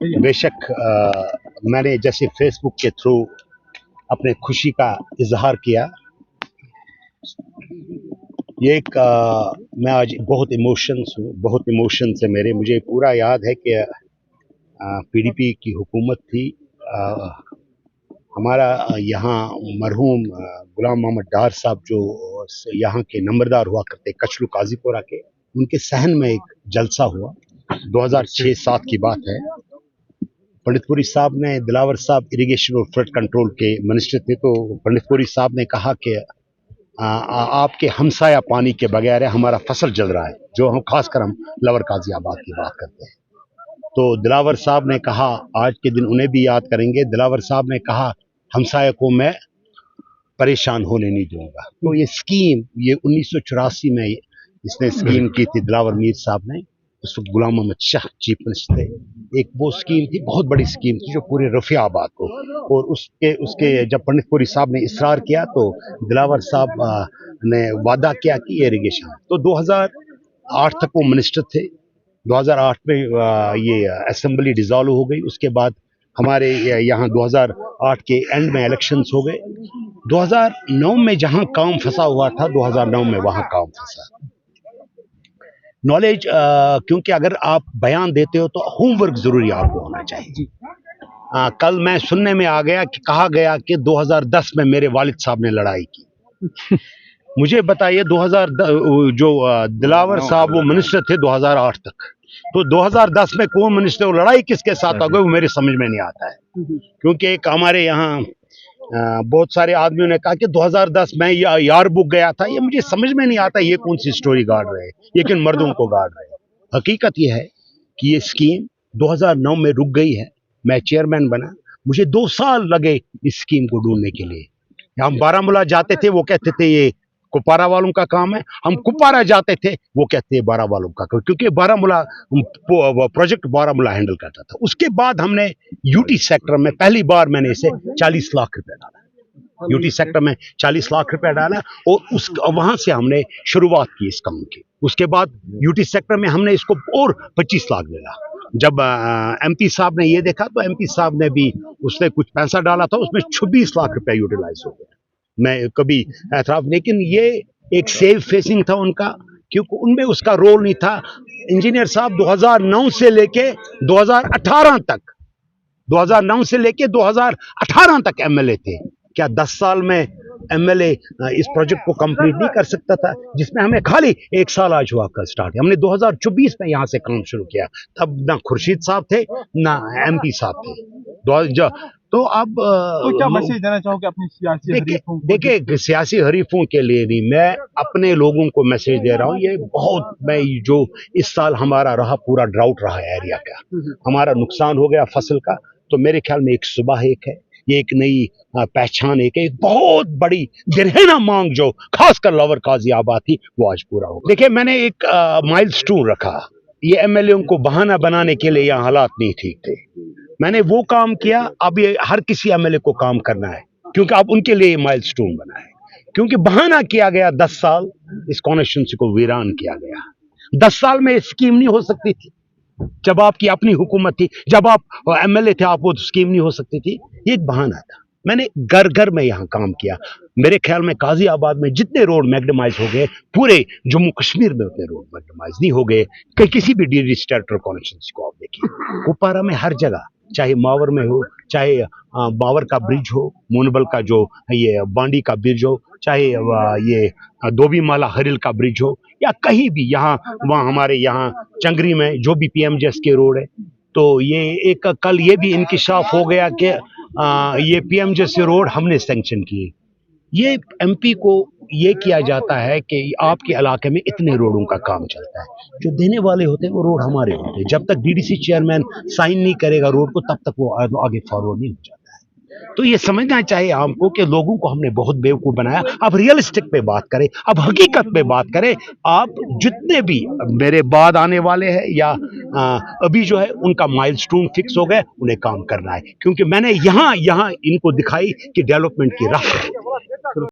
बेशक मैंने जैसे फेसबुक के थ्रू अपने खुशी का इजहार किया। ये एक मैं आज बहुत इमोशन से मुझे पूरा याद है कि पीडीपी की हुकूमत थी। हमारा यहाँ मरहूम गुलाम मोहम्मद डार साहब जो यहाँ के नंबरदार हुआ करते कचलू काजीपुरा के, उनके सहन में एक जलसा हुआ। 2006-7 की बात है। पंडितपुरी साहब ने, दिलावर साहब इरिगेशन और फ्लड कंट्रोल के मिनिस्टर थे, तो पंडितपुरी साहब ने कहा कि आपके हमसाया पानी के बगैर है, हमारा फसल जल रहा है, जो हम खासकर हम लवर काजियाबाद की बात करते हैं। तो दिलावर साहब ने कहा, आज के दिन उन्हें भी याद करेंगे, दिलावर साहब ने कहा हमसाया को मैं परेशान होने नहीं दूंगा। तो ये स्कीम, ये 1984 में इसने स्कीम की थी, दिलावर मीर साहब ने, उस वक्त गुलाम मोहम्मद शाह चीफ मिनिस्टर थे। एक वो स्कीम थी, बहुत बड़ी स्कीम थी, जो पूरे रफियाबाद को, और उसके जब पंडितपुरी साहब ने इसरार किया तो दिलावर साहब ने वादा किया कि इरिगेशन। तो 2008 तक वो मिनिस्टर थे। 2008 में ये असेंबली डिसॉल्व हो गई। उसके बाद हमारे यहाँ 2008 के एंड में इलेक्शंस हो गए। 2009 में जहाँ काम फंसा हुआ था, 2009 में वहाँ काम फंसा। नॉलेज, क्योंकि अगर आप बयान देते हो तो होमवर्क जरूरी आपको होना चाहिए। कल मैं सुनने में आ गया कि कहा गया कि 2010 में मेरे वालिद साहब ने लड़ाई की। मुझे बताइए, 2010 जो दिलावर साहब वो मिनिस्टर थे 2008 तक, तो 2010 में कौन मिनिस्टर, लड़ाई किसके साथ आ गई, वो मेरे समझ में नहीं आता है। क्योंकि एक हमारे यहाँ बहुत सारे आदमियों ने कहा कि 2010 में यारबुक गया था। ये मुझे समझ में नहीं आता, ये कौन सी स्टोरी गाड़ रहे हैं, ये किन मर्दों को गाड़ रहे हैं। हकीकत ये है कि ये स्कीम 2009 में रुक गई है। मैं चेयरमैन बना, मुझे 2 साल लगे इस स्कीम को ढूंढने के लिए। हम बारामूला जाते थे, वो कहते थे ये कुपवारा वालों का काम है। हम कुपवारा जाते थे, वो कहते हैं बारा वालों का, क्योंकि बारामूला प्रोजेक्ट बारामूला हैंडल करता था। उसके बाद हमने यूटी सेक्टर में पहली बार मैंने इसे 40 लाख रुपए डाला। यूटी सेक्टर में 40 लाख रुपए डाला, और उस वहां से हमने शुरुआत की इस काम की। उसके बाद यूटी सेक्टर में हमने इसको और 25 लाख दिया। जब एमपी साहब ने ये देखा, तो एमपी साहब ने भी उसने कुछ पैसा डाला था, उसमें 26 लाख रुपए यूटिलाइज हो गया। मैं कभी एतराफ, लेकिन ये एक सेफ फेसिंग था उनका, क्योंकि उनमें उसका रोल नहीं था। इंजीनियर साहब 2009 से लेके 2018 तक एमएलए थे। क्या 10 साल में एमएलए इस प्रोजेक्ट को कंप्लीट नहीं कर सकता था, जिसमें हमें खाली 1 साल आज हुआ का स्टार्ट। हमने 2024 में यहां से काम शुरू किया। तब ना खुर्शीद साहब थे, ना एमपी साहब थे। तो अब तो क्या मैसेज देना चाहोगे अपनी सियासी हरीफों को? देखिए, सियासी हरीफों के लिए नहीं, मैं अपने लोगों को मैसेज दे रहा हूँ। ये बहुत, मैं जो इस साल हमारा रहा, पूरा ड्राउट रहा है एरिया का, हमारा नुकसान हो गया फसल का। तो मेरे ख्याल में एक सुबह एक है, ये एक नई पहचान, एक बहुत बड़ी दिरहना मांग जो खासकर लवर काजियाबाद थी, वो आज पूरा हो। देखिए, मैंने एक माइलस्टोन रखा। ये एमएलए को बहाना बनाने के लिए यहाँ हालात नहीं ठीक थे, मैंने वो काम किया। अब ये हर किसी एमएलए को काम करना है, क्योंकि अब उनके लिए माइलस्टोन बना है। क्योंकि बहाना किया गया, 10 साल इस कॉन्स्टिट्यूंसी को वीरान किया गया। 10 साल में स्कीम नहीं हो सकती थी, जब आपकी अपनी हुकूमत थी, जब आप एमएलए थे, आप वो स्कीम नहीं हो सकती थी। ये एक बहाना था। मैंने घर घर में यहाँ काम किया। मेरे ख्याल में काजियाबाद में जितने रोड मैग्नेमाइज हो गए, पूरे जम्मू कश्मीर में उतने रोड मैग्नेमाइज नहीं हो गए कि किसी भी डिस्ट्रिक्ट कॉन्स्टिट्यूंसी को। आप देखिए, कुपवारा में हर जगह, चाहे मावर में हो, चाहे बावर का ब्रिज हो, मोनबल का जो ये बांडी का ब्रिज हो, चाहे ये दोबीमाला हरिल का ब्रिज हो, या कहीं भी यहाँ वहाँ हमारे यहाँ चंगरी में जो भी पीएमजीएस के रोड है। तो ये एक कल ये भी इंकिशाफ हो गया कि ये पीएमजीएस रोड हमने सैंक्शन किए। ये एमपी को ये किया जाता है कि आपके इलाके में इतने रोडों का काम चलता है, जो देने वाले होते हैं वो रोड हमारे होते हैं। जब तक डीडीसी चेयरमैन साइन नहीं करेगा रोड को, तब तक वो आगे फॉरवर्ड नहीं हो जाता है। तो ये समझना चाहिए हमको कि लोगों को हमने बहुत बेवकूफ बनाया। अब रियलिस्टिक पे बात करें, अब हकीकत पे बात करें। आप जितने भी मेरे बाद आने वाले हैं या अभी जो है, उनका माइलस्टोन फिक्स हो गए, उन्हें काम करना है। क्योंकि मैंने यहाँ इनको दिखाई कि डेवलपमेंट की राह